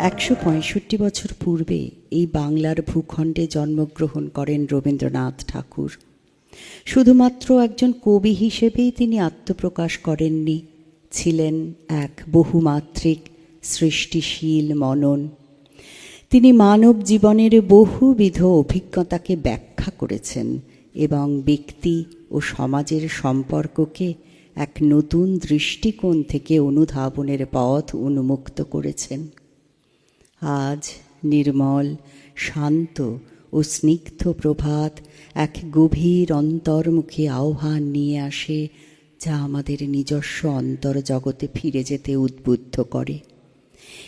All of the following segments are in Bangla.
165 বছর পূর্বে এই বাংলার ভূখণ্ডে জন্মগ্রহণ করেন রবীন্দ্রনাথ ঠাকুর। শুধুমাত্র একজন কবি হিসেবেই তিনি আত্মপ্রকাশ করেননি, ছিলেন এক বহুমাত্রিক সৃষ্টিশীল মনন। তিনি মানব জীবনের বহুবিধ অভিজ্ঞতাকে ব্যাখ্যা করেছেন এবং ব্যক্তি ও সমাজের সম্পর্ককে এক নতুন দৃষ্টিকোণ থেকে অনুধাবনের পথ উন্মুক্ত করেছেন। আজ নির্মল, শান্ত ও স্নিগ্ধ প্রভাত এক গভীর অন্তর্মুখী আহ্বান নিয়ে আসে, যা আমাদের নিজস্ব অন্তর্জগতে ফিরে যেতে উদ্বুদ্ধ করে।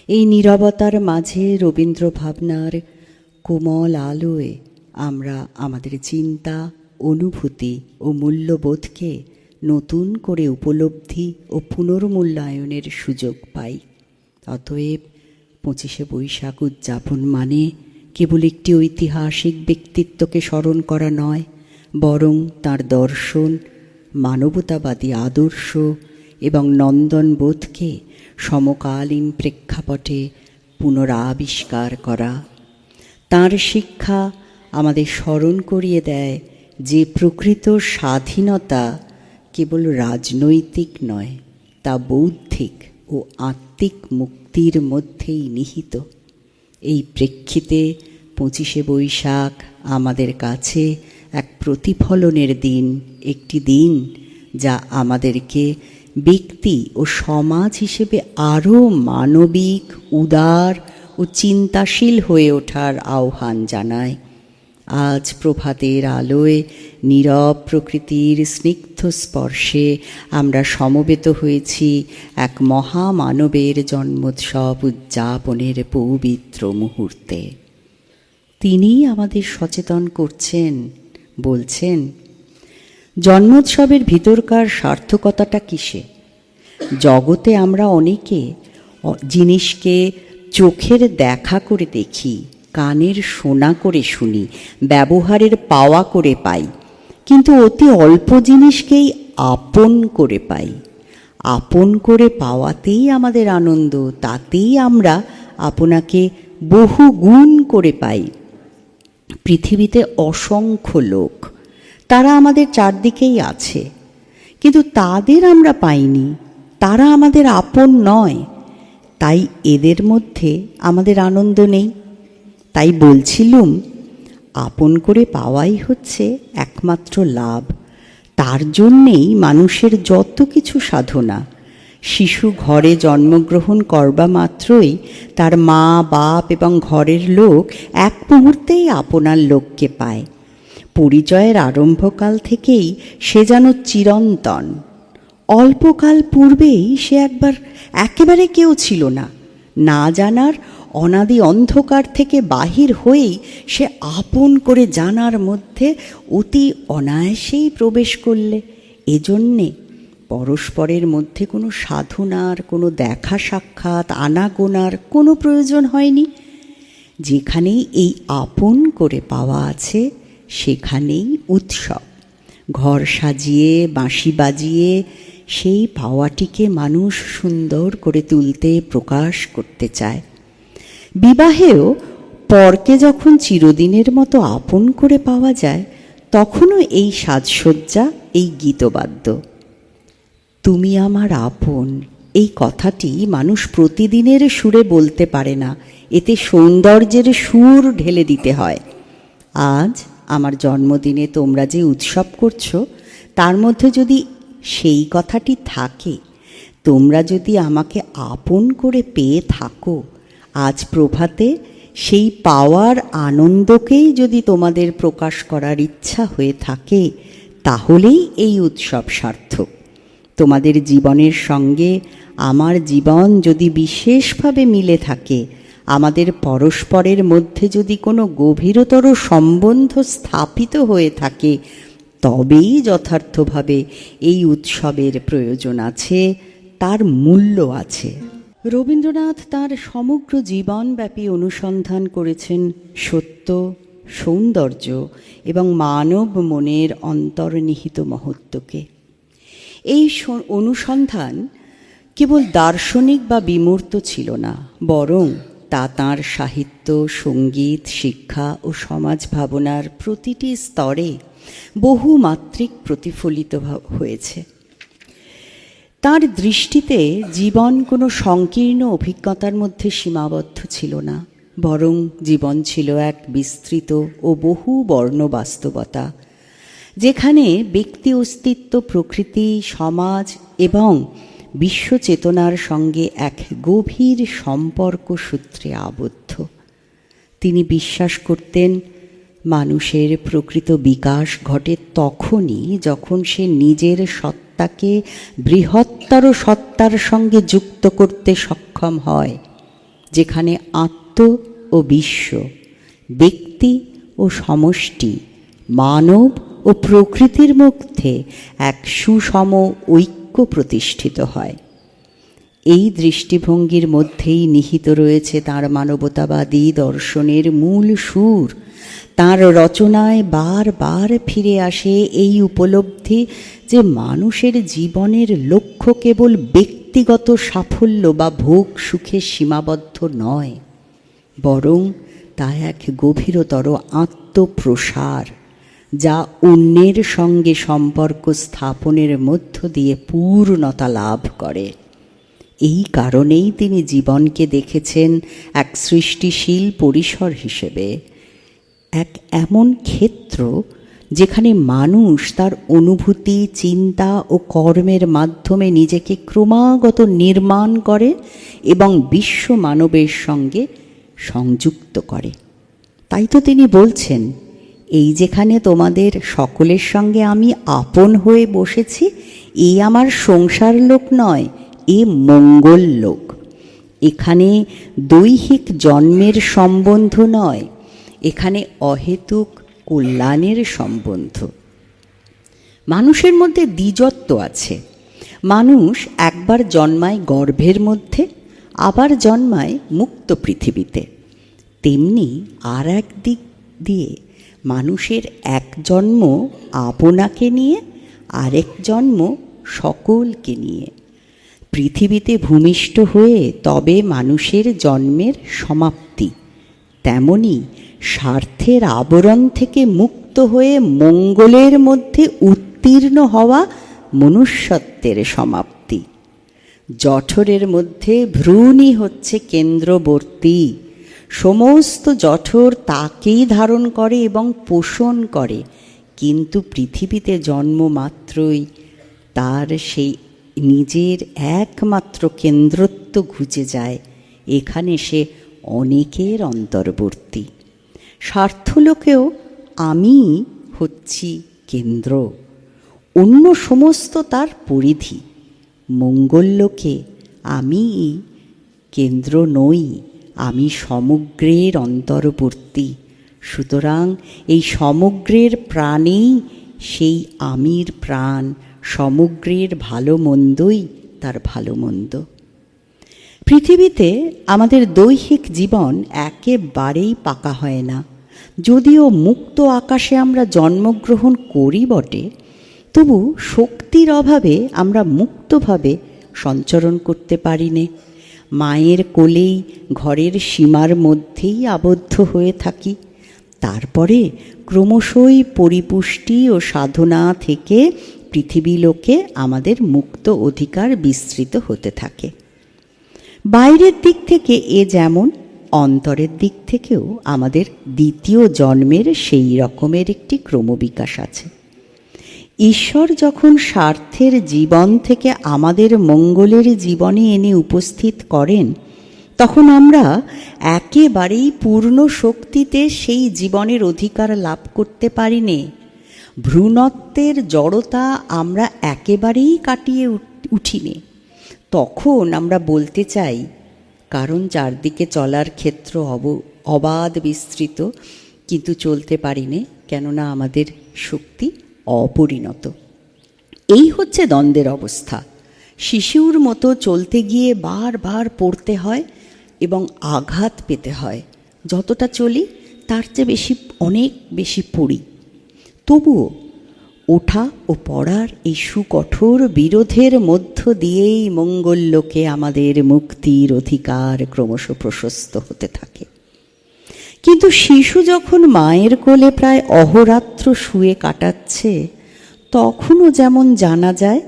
এই নীরবতার মাঝে রবীন্দ্র ভাবনার কোমল আলোয় আমরা আমাদের চিন্তা, অনুভূতি ও মূল্যবোধকে নতুন করে উপলব্ধি ও পুনর্মূল্যায়নের সুযোগ পাই। অতএব 25শে বৈশাখ উদযাপন মানে কেবল একটি ঐতিহাসিক ব্যক্তিত্বকে স্মরণ করা নয়, বরং তার দর্শন, মানবতাবাদী আদর্শ এবং নন্দনবোধকে সমকালীন প্রেক্ষাপটে পুনরাবিষ্কার করা। তাঁর শিক্ষা আমাদের স্মরণ করিয়ে দেয় যে প্রকৃত স্বাধীনতা কেবল রাজনৈতিক নয়, তা বৌদ্ধিক ও আত্মিক মুক্তির মধ্যেই নিহিত। এই প্রেক্ষিতে 25শে বৈশাখ আমাদের কাছে এক প্রতিফলনের দিন, একটি দিন যা আমাদেরকে ব্যক্তি ও সমাজ হিসেবে আরও মানবিক, উদার ও চিন্তাশীল হয়ে ওঠার আহ্বান জানায়। আজ প্রভাতের আলোয় নীরব প্রকৃতির স্নিগ্ধ স্পর্শে আমরা সমবেত হয়েছি এক মহামানবের জন্মোৎসব উদযাপনের পবিত্র মুহূর্তে। তিনিই আমাদের সচেতন করছেন, বলছেন, জন্মোৎসবের ভিতরকার সার্থকতাটা কিসে? জগতে আমরা অনেকে জিনিসকে চোখের দেখা করে দেখি, কানের শোনা করে শুনি, ব্যবহারের পাওয়া করে পাই, কিন্তু অতি অল্প জিনিসকেই আপন করে পাই। আপন করে পাওয়াতেই আমাদের আনন্দ, তাতেই আমরা আপনাকে বহু গুণ করে পাই। পৃথিবীতে অসংখ্য লোক, তারা আমাদের চারদিকেই আছে, কিন্তু তাদের আমরা পাইনি, তারা আমাদের আপন নয়। তাই এদের মধ্যে আমাদের আনন্দ নেই। তাই বলছিলুম, আপন করে পাওয়াই হচ্ছে একমাত্র লাভ। তার জন্যেই মানুষের যত কিছু সাধনা। শিশু ঘরে জন্মগ্রহণ করবা মাত্রই তার মা, বাপ এবং ঘরের লোক এক মুহূর্তেই আপনার লোককে পায়। পরিচয়ের আরম্ভকাল থেকেই সে যেন চিরন্তন। অল্পকাল পূর্বেই সে একেবারে কেউ ছিল না। না জানার অনাদি অন্ধকার থেকে বাহির হয়েই সে আপন করে জানার মধ্যে অতি অনায়াসেই প্রবেশ করলে। এজন্যে পরস্পরের মধ্যে কোনো সাধনার, কোনো দেখা সাক্ষাৎ, আনাগোনার কোনো প্রয়োজন হয়নি। যেখানেই এই আপন করে পাওয়া আছে, সেখানেই উৎসব। ঘর সাজিয়ে, বাঁশি বাজিয়ে সেই পাওয়াটিকে মানুষ সুন্দর করে তুলতে, প্রকাশ করতে চায়। বিবাহেও পরকে যখন চিরদিনের মতো আপন করে পাওয়া যায়, তখনও এই সাজসজ্জা, এই গীতবাদ্য। তুমি আমার আপন, এই কথাটি মানুষ প্রতিদিনের সুরে বলতে পারে না, এতে সৌন্দর্যের সুর ঢেলে দিতে হয়। আজ আমার জন্মদিনে তোমরা যে উৎসব করছো, তার মধ্যে যদি সেই কথাটি থাকে, তোমরা যদি আমাকে আপন করে পেয়ে থাকো, আজ প্রভাতে সেই পাওয়ার আনন্দকেই যদি তোমাদের প্রকাশ করার ইচ্ছা হয়ে থাকে, তাহলেই এই উৎসব সার্থক। তোমাদের জীবনের সঙ্গে আমার জীবন যদি বিশেষভাবে মিলে থাকে, আমাদের পরস্পরের মধ্যে যদি কোনো গভীরতর সম্বন্ধ স্থাপিত হয়ে থাকে, তবেই যথার্থভাবে এই উৎসবের প্রয়োজন আছে, তার মূল্য আছে। রবীন্দ্রনাথ তাঁর সমগ্র জীবনব্যাপী অনুসন্ধান করেছেন সত্য, সৌন্দর্য এবং মানব মনের অন্তর্নিহিত মহত্বকে। এই অনুসন্ধান কেবল দার্শনিক বা বিমূর্ত ছিল না, বরং তা তাঁর সাহিত্য, সঙ্গীত, শিক্ষা ও সমাজ ভাবনার প্রতিটি স্তরে বহুমাত্রিক প্রতিফলিত হয়েছে। তাঁর দৃষ্টিতে জীবন কোনো সংকীর্ণ অভিজ্ঞতার মধ্যে সীমাবদ্ধ ছিল না, বরং জীবন ছিল এক বিস্তৃত ও বহু বর্ণ বাস্তবতা, যেখানে ব্যক্তি অস্তিত্ব, প্রকৃতি, সমাজ এবং বিশ্বচেতনার সঙ্গে এক গভীর সম্পর্ক সূত্রে আবদ্ধ। তিনি বিশ্বাস করতেন মানুষের প্রকৃত বিকাশ ঘটে তখনই যখন সে নিজের সত্তাকে বৃহত্তর সত্তার সঙ্গে যুক্ত করতে সক্ষম হয়, যেখানে আত্ম ও বিশ্ব, ব্যক্তি ও সমষ্টি, মানব ও প্রকৃতির মধ্যে এক সুষম ঐক্য প্রতিষ্ঠিত হয়। এই দৃষ্টিভঙ্গির মধ্যেই নিহিত রয়েছে তাঁর মানবতাবাদী দর্শনের মূল সুর। তাঁর রচনায় বারবার ফিরে আসে এই উপলব্ধি যে মানুষের জীবনের লক্ষ্য কেবল ব্যক্তিগত সাফল্য বা ভোগ সুখে সীমাবদ্ধ নয়, বরং তা এক গভীরতর আত্মপ্রসার, যা অন্যের সঙ্গে সম্পর্ক স্থাপনের মধ্য দিয়ে পূর্ণতা লাভ করে। এই কারণেই তিনি জীবনকে দেখেছেন এক সৃষ্টিশীল পরিসর হিসেবে, এক এমন ক্ষেত্র যেখানে মানুষ তার অনুভূতি, চিন্তা ও কর্মের মাধ্যমে নিজেকে ক্রমাগত নির্মাণ করে এবং বিশ্ব মানবের সঙ্গে সংযুক্ত করে। তাই তো তিনি বলছেন, এই যেখানে তোমাদের সকলের সঙ্গে আমি আপন হয়ে বসেছি, এই আমার সংসার লোক নয়, এ মঙ্গল লোক। এখানে দৈহিক জন্মের সম্বন্ধ নয়, এখানে অহেতুক কল্যাণের সম্বন্ধ। মানুষের মধ্যে দ্বিজত্ব আছে। মানুষ একবার জন্মায় গর্ভের মধ্যে, আবার জন্মায় মুক্ত পৃথিবীতে। তেমনি আর এক দিক দিয়ে মানুষের এক জন্ম আপনাকে নিয়ে, আরেক জন্ম সকলকে নিয়ে। পৃথিবীতে ভূমিষ্ঠ হয়ে তবে মানুষের জন্মের সমাপ্তি, তেমনি স্বার্থের আবরণ থেকে মুক্ত হয়ে মঙ্গলের মধ্যে উত্তীর্ণ হওয়া মনুষ্যত্বের সমাপ্তি। জঠরের মধ্যে ভ্রূণই হচ্ছে কেন্দ্রবর্তী। সমস্ত জঠর তাকেই ধারণ করে এবং পোষণ করে, কিন্তু পৃথিবীতে জন্ম মাত্রই তার সেই নিজের একমাত্র কেন্দ্রত্ব ঘুচে যায়। এখানে সে অনেকের অন্তর্বর্তী। স্বার্থলোকেও আমি হচ্ছি কেন্দ্র, অন্য সমস্ত তার পরিধি। মঙ্গললোকে আমি কেন্দ্র নই, আমি সমগ্রের অন্তর্বর্তী। সুতরাং এই সমগ্রের প্রাণেই সেই আমির প্রাণ, সমগ্রের ভালো মন্দই তার ভালো মন্দ। পৃথিবীতে আমাদের দৈহিক জীবন একেবারেই পাকা হয় না। যদিও মুক্ত আকাশে আমরা জন্মগ্রহণ করি বটে, তবু শক্তির অভাবে আমরা মুক্তভাবে সঞ্চরণ করতে পারি নে। মায়ের কোলেই ঘরের সীমার মধ্যেই আবদ্ধ হয়ে থাকি। তারপরে ক্রমশই পরিপুষ্টি ও সাধনা থেকে পৃথিবীলোকে আমাদের মুক্ত অধিকার বিস্তৃত হতে থাকে। বাইরের দিক থেকে এ যেমন, অন্তরের দিক থেকেও আমাদের দ্বিতীয় জন্মের সেই রকমের একটি ক্রমবিকাশ আছে। ঈশ্বর যখন স্বার্থের জীবন থেকে আমাদের মঙ্গলের জীবনে এনে উপস্থিত করেন, তখন আমরা একেবারেই পূর্ণ শক্তিতে সেই জীবনের অধিকার লাভ করতে পারি নে। ভ্রূণত্বের জড়তা আমরা একেবারেই কাটিয়ে উঠিনে। তখন আমরা বলতে চাই, কারণ চারদিকে চলার ক্ষেত্র অবাধ বিস্তৃত, কিন্তু চলতে পারি নে, কেননা আমাদের শক্তি অপরিণত। এই হচ্ছে দ্বন্দ্বের অবস্থা। শিশুর মতো চলতে গিয়ে বারবার পড়তে হয় এবং আঘাত পেতে হয়। যতটা চলি তার চেয়ে অনেক বেশি পড়ি। তবুও ওঠা ও পড়ার এই সুকঠোর বিরোধের মধ্য দিয়েই মঙ্গললোকে আমাদের মুক্তির অধিকার ক্রমশ প্রশস্ত হতে থাকে। কিন্তু শিশু যখন মায়ের কোলে প্রায় অহোরাত্র শুয়ে কাটাচ্ছে, তখনও যেমন জানা যায়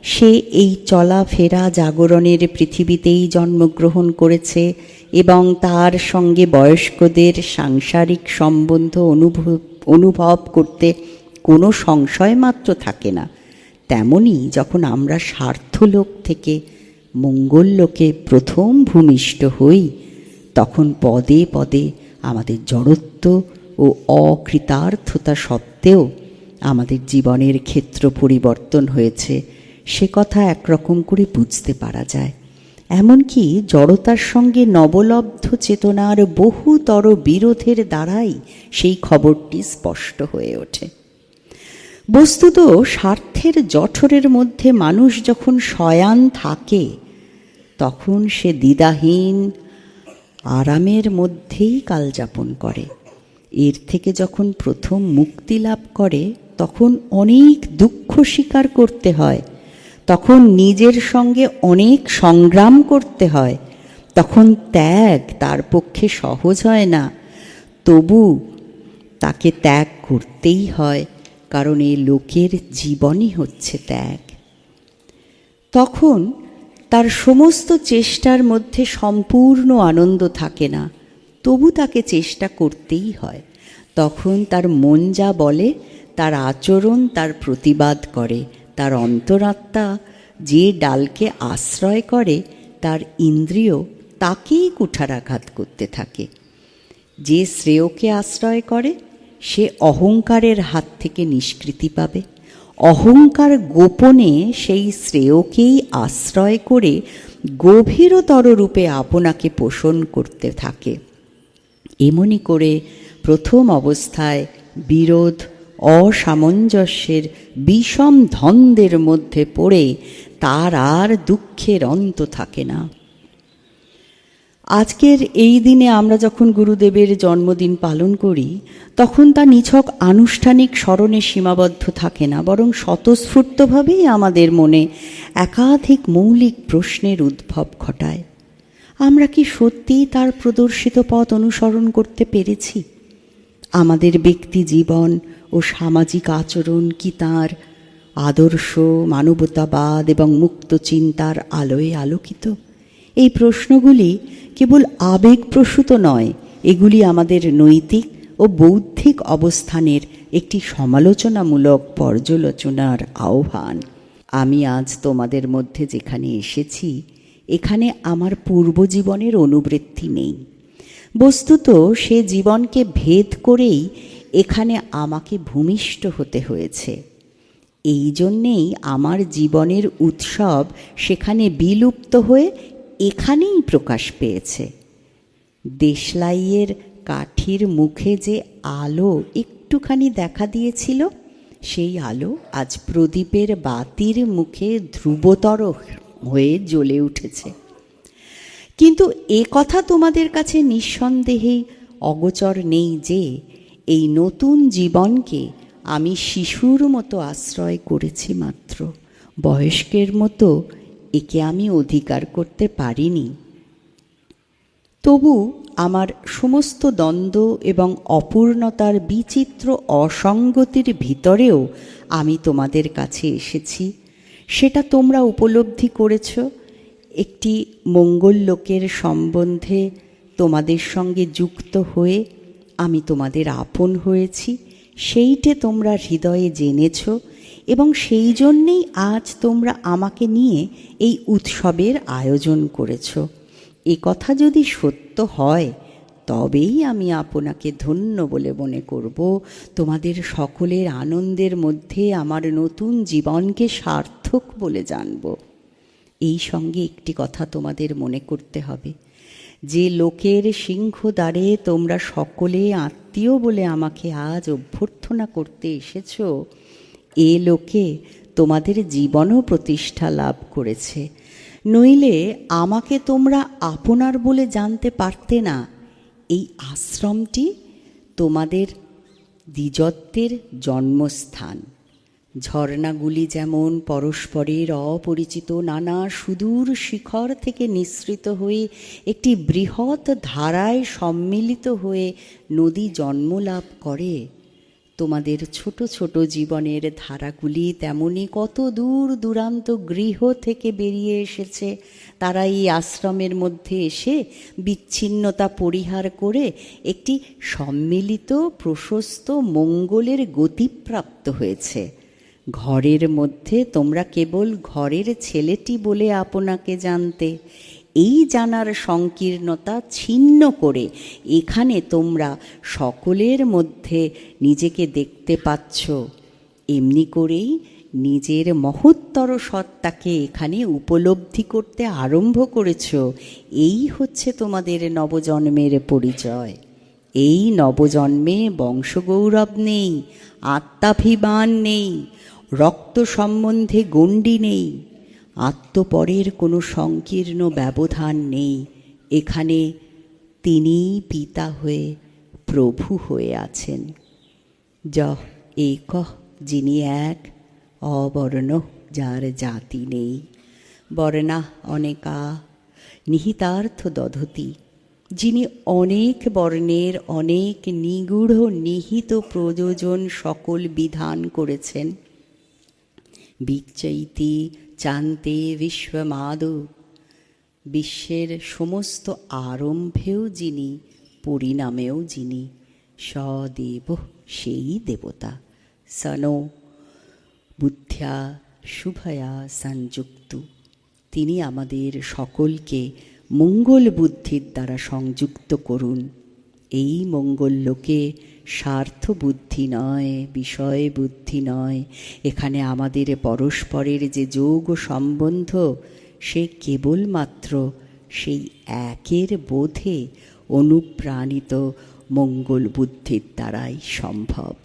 সে এই চলাফেরা জাগরণের পৃথিবীতেই জন্মগ্রহণ করেছে এবং তার সঙ্গে বয়স্কদের সাংসারিক সম্বন্ধ অনুভব করতে কোনো সংশয় মাত্র থাকে না, তেমনি যখন আমরা স্বার্থলোক থেকে মঙ্গললোকে প্রথম ভূমিষ্ঠ হই, তখন পদে পদে আমাদের জড়ত্ব ও অকৃতার্থতা সত্ত্বেও আমাদের জীবনের ক্ষেত্র পরিবর্তন হয়েছে সে কথা একরকম করে বুঝতে পারা যায়। এমনকি জড়তার সঙ্গে নবলব্ধ চেতনার বহুতর বিরোধের দ্বারাই সেই খবরটি স্পষ্ট হয়ে ওঠে। বস্তুত স্বার্থের জঠরের মধ্যে মানুষ যখন শয়ান থাকে, তখন সে দ্বিধাহীন আরামের মধ্যেই কালযাপন করে। এর থেকে যখন প্রথম মুক্তি লাভ করে, তখন অনেক দুঃখ স্বীকার করতে হয়, তখন নিজের সঙ্গে অনেক সংগ্রাম করতে হয়, তখন ত্যাগ তার পক্ষে সহজ হয় না। তবু তাকে ত্যাগ করতেই হয়, কারণ এই লোকের জীবনই হচ্ছে ত্যাগ। তখন তার সমস্ত চেষ্টার মধ্যে সম্পূর্ণ আনন্দ থাকে না, তবু তাকে চেষ্টা করতেই হয়। তখন তার মন যা বলে, তার আচরণ তার প্রতিবাদ করে। তার অন্তরাত্মা যে ডালকে আশ্রয় করে, তার ইন্দ্রিয় তাকেই কুঠারাঘাত করতে থাকে। যে শ্রেয়কে আশ্রয় করে, সে অহংকারের হাত থেকে নিষ্কৃতি পাবে। অহংকার গোপনে সেই শ্রেয়কেই আশ্রয় করে গভীরতর রূপে আপনাকে পোষণ করতে থাকে। এমনি করে প্রথম অবস্থায় বিরোধ, অসামঞ্জস্যের বিষম দ্বন্দ্বের মধ্যে পড়ে তার আর দুঃখের অন্ত থাকে না। আজকের এই দিনে আমরা যখন গুরুদেবের জন্মদিন পালন করি, তখন তা নিছক আনুষ্ঠানিক স্মরণে সীমাবদ্ধ থাকে না, বরং স্বতঃস্ফূর্তভাবেই আমাদের মনে একাধিক মৌলিক প্রশ্নের উদ্ভব ঘটায়। আমরা কি সত্যিই তার প্রদর্শিত পথ অনুসরণ করতে পেরেছি? আমাদের ব্যক্তি জীবন ও সামাজিক আচরণ কি তাঁর আদর্শ, মানবতাবাদ এবং মুক্ত চিন্তার আলোয় আলোকিত? এই প্রশ্নগুলি কেবল আবেগপ্রসূত নয়, এগুলি আমাদের নৈতিক ও বৌদ্ধিক অবস্থানের একটি সমালোচনামূলক পর্যালোচনার আহ্বান। আমি আজ তোমাদের মধ্যে যেখানে এসেছি, এখানে আমার পূর্বজীবনের অনুবৃত্তি নেই। বস্তুত সে জীবনকে ভেদ করেই এখানে আমাকে ভূমিষ্ঠ হতে হয়েছে। এই জন্যেই আমার জীবনের উৎসব সেখানে বিলুপ্ত হয়ে এখানেই প্রকাশ পেয়েছে। দেশলাইয়ের কাঠির মুখে যে আলো একটুখানি দেখা দিয়েছিল, সেই আলো আজ প্রদীপের বাতির মুখে ধ্রুবতর হয়ে জ্বলে উঠেছে। কিন্তু এ কথা তোমাদের কাছে নিঃসন্দেহেই অগোচর নেই যে এই নতুন জীবনকে আমি শিশুর মতো আশ্রয় করেছি মাত্র, বয়স্কের মতো একে আমি অধিকার করতে পারিনি। তবু আমার সমস্ত দ্বন্দ্ব এবং অপূর্ণতার বিচিত্র অসঙ্গতির ভিতরেও আমি তোমাদের কাছে এসেছি। সেটা তোমরা উপলব্ধি করেছ। একটি মঙ্গললোকের সম্বন্ধে তোমাদের সঙ্গে যুক্ত হয়ে আমি তোমাদের আপন হয়েছি, সেইটে তোমরা হৃদয়ে জেনেছ এবং সেই জন্যেই আজ তোমরা আমাকে নিয়ে এই উৎসবের আয়োজন করেছ। এ কথা যদি সত্য হয়, তবেই আমি আপনাকে ধন্য বলে মনে করব। তোমাদের সকলের আনন্দের মধ্যে আমার নতুন জীবনকে সার্থক বলে জানব। এই সঙ্গে একটি কথা তোমাদের মনে করতে হবে, যে লোকের সিংহদ্বারে তোমরা সকলে আত্মীয় বলে আমাকে আজ অভ্যর্থনা করতে এসেছ, এ লোকে তোমাদের জীবনও প্রতিষ্ঠা লাভ করেছে। নইলে আমাকে তোমরা আপনার বলে জানতে পারতে না। এই আশ্রমটি তোমাদের দ্বিজত্বের জন্মস্থান। ঝর্ণাগুলি যেমন পরস্পরের অপরিচিত নানা সুদূর শিখর থেকে নিঃসৃত হয়ে একটি বৃহৎ ধারায় সম্মিলিত হয়ে নদী জন্ম লাভ করে, তোমাদের ছোট ছোট জীবনের ধারাগুলি তেমনি কত দূর দূরান্ত গৃহ থেকে বেরিয়ে এসেছে। তারা এই আশ্রমের মধ্যে এসে বিচ্ছিন্নতা পরিহার করে একটি সম্মিলিত প্রশস্ত মঙ্গলের গতিপ্রাপ্ত হয়েছে। ঘরের মধ্যে তোমরা কেবল ঘরের ছেলেটি বলে আপনাকে জানতে, এই জানার সংকীর্ণতা ছিন্ন করে এখানে তোমরা সকলের মধ্যে নিজেকে দেখতে পাচ্ছ। এমনি করেই নিজের মহত্তর সত্তাকে এখানে উপলব্ধি করতে আরম্ভ করেছ। এই হচ্ছে তোমাদের নবজন্মের পরিচয়। এই নবজন্মে বংশগৌরব নেই, আত্মাভিমান নেই, রক্ত সম্বন্ধে গণ্ডি নেই, আত্মপরের কোনো সংকীর্ণ ব্যবধান নেই। এখানে তিনিই পিতা হয়ে প্রভু হয়ে আছেন। যহ একঃ, যিনি এক, অবর্ণ, যার জাতি নেই, বর্ণা অনেকা, নিহিতার্থ দধতি, যিনি অনেক বর্ণের অনেক নিগূঢ় নিহিত প্রয়োজন সকল বিধান করেছেন। বিচ্চৈতি চান্তে বিশ্বমাদৌ, বিশ্বের সমস্ত আরম্ভেও যিনি, পরিণামেও যিনি, সদেব, সেই দেবতা। সনো বুদ্ধ্যা শুভয়া সংযুক্ত, তিনি আমাদের সকলকে মঙ্গল বুদ্ধির দ্বারা সংযুক্ত করুন। এই মঙ্গল লোকে স্বার্থ বুদ্ধি নয়, বিষয় বুদ্ধি নয়। এখানে আমাদের পরস্পরের যে যোগ সম্বন্ধ, সে কেবলমাত্র সেই একের বোধে অনুপ্রাণিত মঙ্গল বুদ্ধির দ্বারাই সম্ভব।